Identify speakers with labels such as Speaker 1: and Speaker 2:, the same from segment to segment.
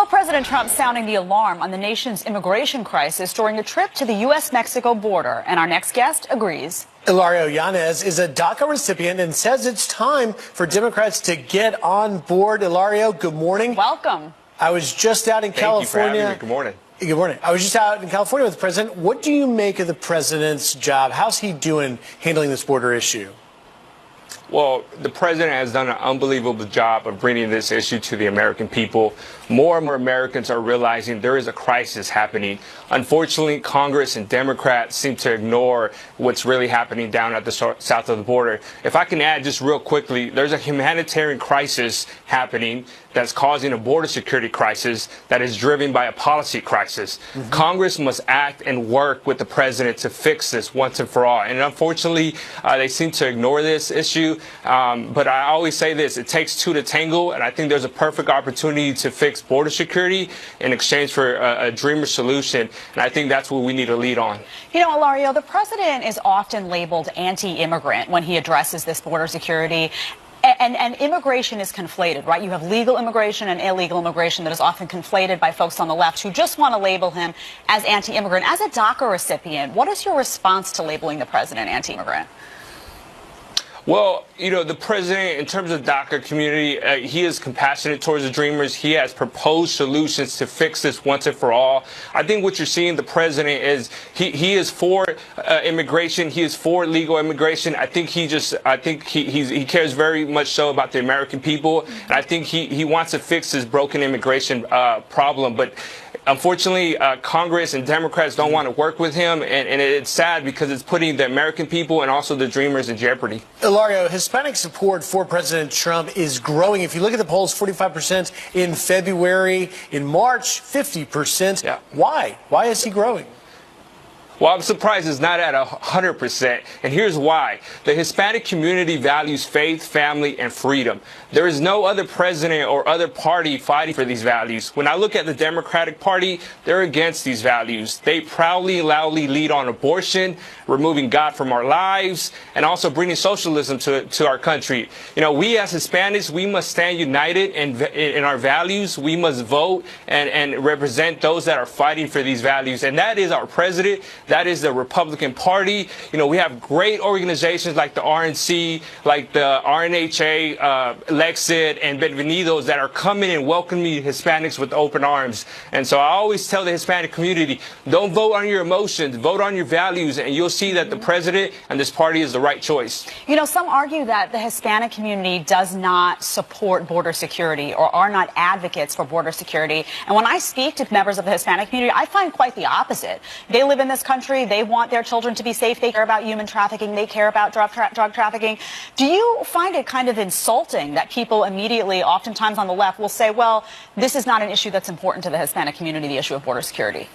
Speaker 1: President Trump sounding the alarm on the nation's immigration crisis during a trip to the U.S.-Mexico border. And our next guest agrees.
Speaker 2: Hilarion Yanez is a DACA recipient and says it's time for Democrats to get on board. Hilario, good morning.
Speaker 1: Welcome.
Speaker 2: I was just out in California.
Speaker 3: Thank you for having me. Good morning.
Speaker 2: Good morning. I was just out in California with the president. What do you make of the president's job? How's he doing handling this border issue?
Speaker 3: Well, the president has done an unbelievable job of bringing this issue to the American people. More and more Americans are realizing there is a crisis happening. Unfortunately, Congress and Democrats seem to ignore what's really happening down at the south of the border. If I can add just real quickly, there's a humanitarian crisis happening that's causing a border security crisis that is driven by a policy crisis. Congress must act and work with the president to fix this once and for all. And unfortunately, they seem to ignore this issue. But I always say this, it takes two to tango, and I think there's a perfect opportunity to fix border security in exchange for a dreamer solution, and I think that's what we need to lead on.
Speaker 1: You know, Hilario, the president is often labeled anti-immigrant when he addresses this border security. And immigration is conflated, right? You have legal immigration and illegal immigration that is often conflated by folks on the left who just want to label him as anti-immigrant. As a DACA recipient, what is your response to labeling the president anti-immigrant?
Speaker 3: Well, you know, the president, in terms of the DACA community, he is compassionate towards the dreamers. He has proposed solutions to fix this once and for all. I think what you're seeing, the president is he is for immigration. He is for legal immigration. I think he cares very much so about the American people, and I think he wants to fix this broken immigration problem. But unfortunately, Congress and Democrats don't want to work with him, and it's sad because it's putting the American people and also the dreamers in jeopardy.
Speaker 2: Hilario, Hispanic support for President Trump is growing. If you look at the polls, 45% in February, in March, 50%.
Speaker 3: Yeah.
Speaker 2: Why? Why is he growing?
Speaker 3: Well, I'm surprised it's not at 100%, and here's why. The Hispanic community values faith, family, and freedom. There is no other president or other party fighting for these values. When I look at the Democratic Party, they're against these values. They proudly and loudly lead on abortion, removing God from our lives, and also bringing socialism to our country. You know, we as Hispanics, we must stand united in our values. We must vote and represent those that are fighting for these values, and that is our president. That is the Republican Party. You know, we have great organizations like the RNC, like the RNHA, Hegseth, and Bienvenidos that are coming and welcoming Hispanics with open arms. And so I always tell the Hispanic community, don't vote on your emotions, vote on your values, and you'll see that the president and this party is the right choice.
Speaker 1: You know, some argue that the Hispanic community does not support border security or are not advocates for border security. And when I speak to members of the Hispanic community, I find quite the opposite. They live in this country. They want their children to be safe. They care about human trafficking. They care about drug trafficking. Do you find it kind of insulting that people immediately, oftentimes on the left, will say, well, this is not an issue that's important to the Hispanic community, the issue of border security?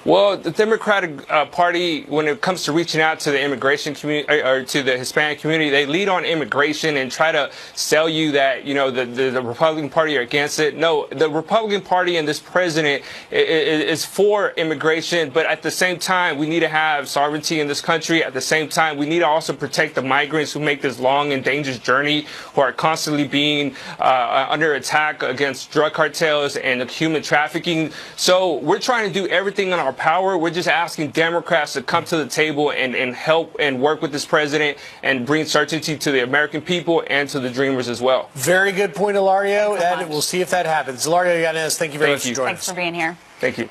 Speaker 3: Well, the Democratic Party, when it comes to reaching out to the immigration community or to the Hispanic community, they lead on immigration and try to sell you that, you know, the Republican Party are against it. No, the Republican Party and this president is for immigration, but at the same time, we need to have sovereignty in this country. At the same time, we need to also protect the migrants who make this long and dangerous journey, who are constantly being under attack against drug cartels and human trafficking. So we're trying to do everything in our power. We're just asking Democrats to come to the table and help and work with this president and bring certainty to the American people and to the dreamers as well.
Speaker 2: Very good point, Hilario. And we'll see if that happens. Hilario Yanez, thank you very much for joining us.
Speaker 1: Thanks for being here.
Speaker 3: Thank you.